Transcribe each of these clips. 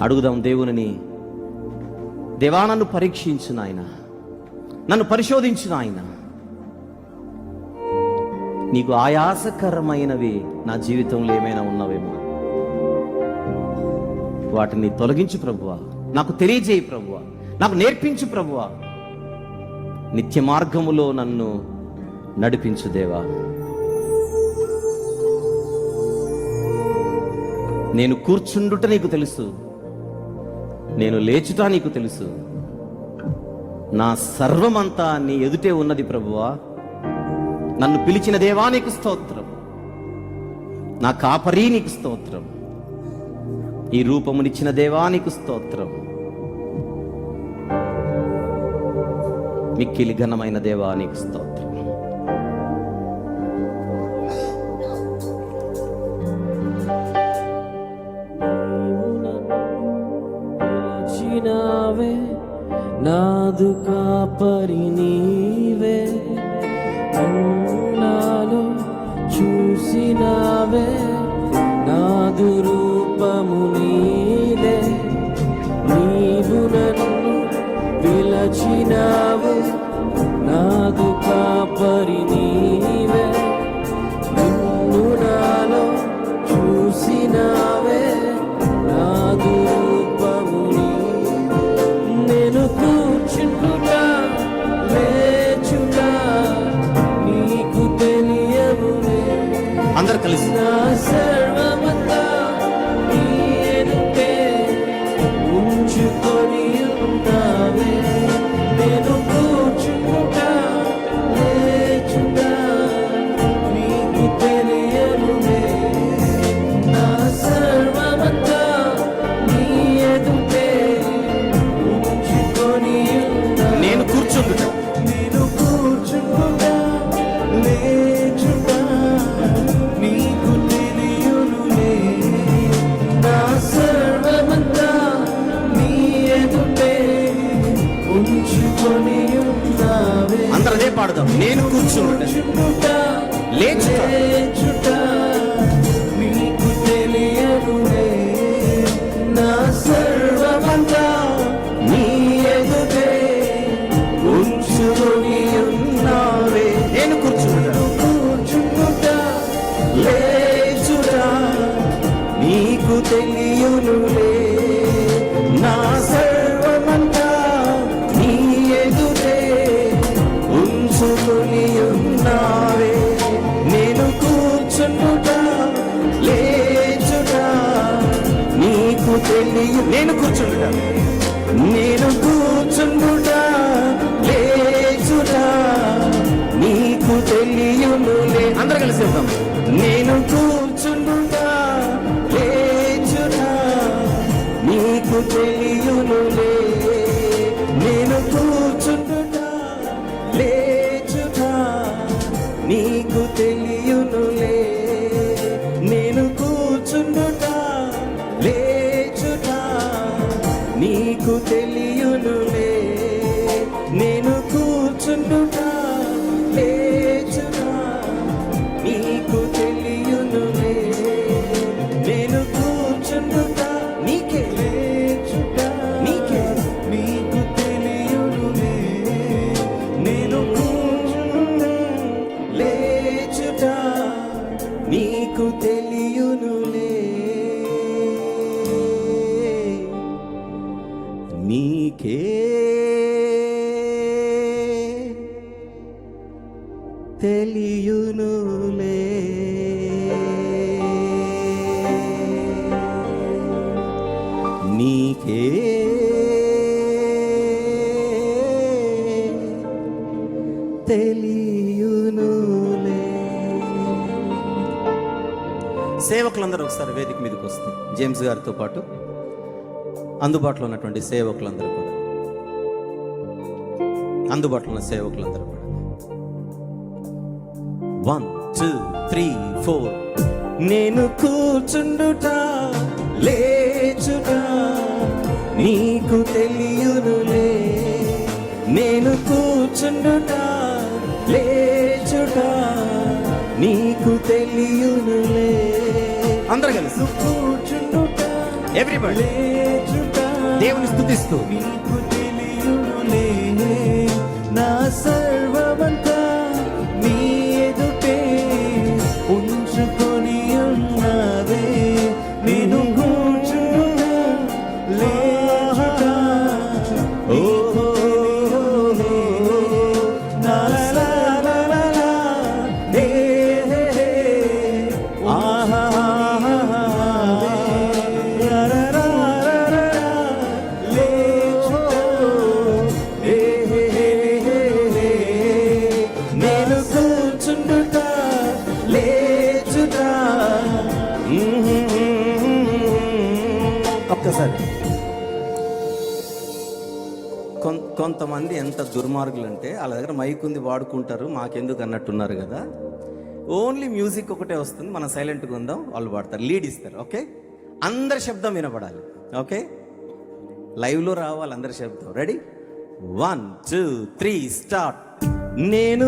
అడుగుదాం దేవుని, దేవా నన్ను పరీక్షించు నాయన, నన్ను పరిశోధించు నాయన. నీకు ఆయాసకరమైనవి నా జీవితంలో ఏమైనా ఉన్నవేమో వాటిని తొలగించు ప్రభువా, నాకు తెలియజేయి ప్రభువా, నాకు నేర్పించు ప్రభువా, నిత్య మార్గములో నన్ను నడిపించు దేవా. నేను కూర్చుండుట నీకు తెలుసు, నేను లేచుట నీకు తెలుసు. నా సర్వమంతా నీ ఎదుటే ఉన్నది ప్రభువా. నన్ను పిలిచిన దేవా నీకు స్తోత్రం, నా కాపరీ నీకు స్తోత్రం, ఈ రూపమునిచ్చిన దేవా నీకు స్తోత్రం. మిక్కిలి ఘనమైన దేవా నీకు స్తోత్రం. నాదు కాపరి నీవే, నాలో చూసినావే, నాదు రూపము నీదే. నీవు నన్ను పిలచినావు, నాదు కాపరి నీవే, నిన్ను నాలో చూసినావే, నాదు రూపము నీవే. నేను కూర్చుంటున్నా లేచున్నా నీకు తెలియవునే. అందరు కలిసి నా సర్వమంతా నీ ఎదుటే ఉంచుకొని ఉన్నావే. నేను కూర్చుంటున్నా లేచున్నా నీకు తెలియవునే. నా సర్వమంతా నీ ఎదుటే ఉంచుకొని ఉన్నా. నేను కూర్చుంటున్నా, నేను కూర్చుంటున్నా లేచున్నా నీకు తెలియనులే. నా సర్వమంతా నీ ఎదుటే ఉంచుకొని ఉన్నావే. అందరూ అదే పాడదాం. నేను కూర్చుంటున్నా, కూర్చుంటున్నా లేచుట నీకు తెలియనులే. నా సర్వమంతా నీ ఎదుటే ఉంచుకొని ఉన్నావే. నేను కూర్చుంటున్నా, కూర్చుంటున్నా లేచురా నీకు తెలియనులే. నా సర్వమంతా నీ ఎదుటే ఉంచుకొని ఉన్నావే. నేను కూర్చుంటున్నా లేచురా నీకు తెలియ. నేను కూర్చుంటున్నా, నేను కూర్చుంటున్నా లేచురా నీకు తెలియనులే. అందరూ కలిసి వెళ్దాం. నేను కూర్చుంటున్నా లేచురా నీకు తెలియనులే. నేను కూర్చుంటున్నా లేచురా నీకు తెలియనులే. నేను కూర్చుంటున్నా లేచురా నీకు తెలియనులే. నేను కూర్చుంటున్నా లేచురా నీకు తెలియనులే. నేను కూర్చుంటున్నా నీకే లేచుట నీకే నీకు తెలియనులే. నేను కూర్చుంటున్నా లేచుట నీకు తెలియనులే. నీకే తెలియనులే. నీకే తెలియనులే. సేవకులందరూ ఒకసారి వేదిక మీదకి వస్తే, జేమ్స్ గారితో పాటు అందుబాటులో ఉన్నటువంటి సేవకులందరూ కూడా, అందుబాటులో ఉన్న సేవకులందరూ కూడా 1 2 3 4. నేను కూర్చుండుట లేచుట నీకు తెలియనులే. నేను కూర్చుండుట లేచుట నీకు తెలియనులే. అందరూ కలిసి కూర్చుండుట ఎవ్రీబడి లేచుట దేవుని స్తుతిస్తూ నీకు తెలియునులే నా సర్వమంతా నీ ఎదుటే ఉంచుకొని ఉన్నదే నేను కూర్చుంట లేచుట ఓహో నా లా లా లా లా హే హే హే ఆహా నేను కూర్చుండుట లేచుట ఒక్కసారి కొంతమంది ఎంత దుర్మార్గులు అంటే వాళ్ళ దగ్గర మైక్ ఉంది వాడుకుంటారు, మాకెందుకు అన్నట్టున్నారు కదా. ఓన్లీ మ్యూజిక్ ఒకటే వస్తుంది, మనం సైలెంట్గా ఉందాం, వాళ్ళు పాడతారు, లీడ్ ఇస్తారు. ఓకే, అందరి శబ్దం వినపడాలి. ఓకే, లైవ్లో రావాలి అందరి శబ్దం. Ready, 1 2 3 start. నేను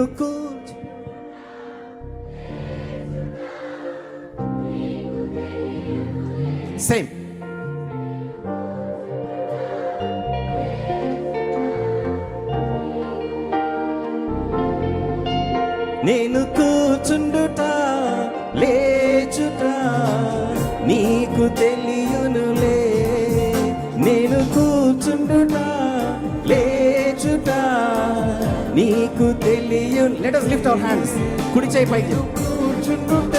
సేమ్ నేను కూర్చుండుట లేచుట నీకు తెలియునులే నేను కూర్చుండుట లేచుట నీకు తెలియును. Let us lift our hands. కుడి చేయి పైకి. కూర్చుండుట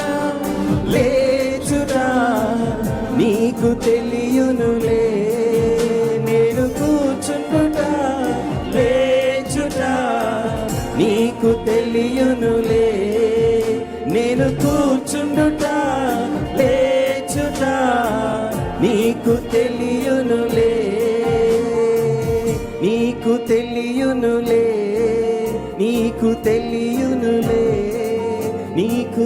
లేచుట నీకు తెలియునులే నేను కూర్చుండుట లేచుట నీకు తెలియునులే నేను కూర్చుండుట లేచుట నీకు తెలియునులే నీకు తెలియునులే నీకు తెలియునులే నీకు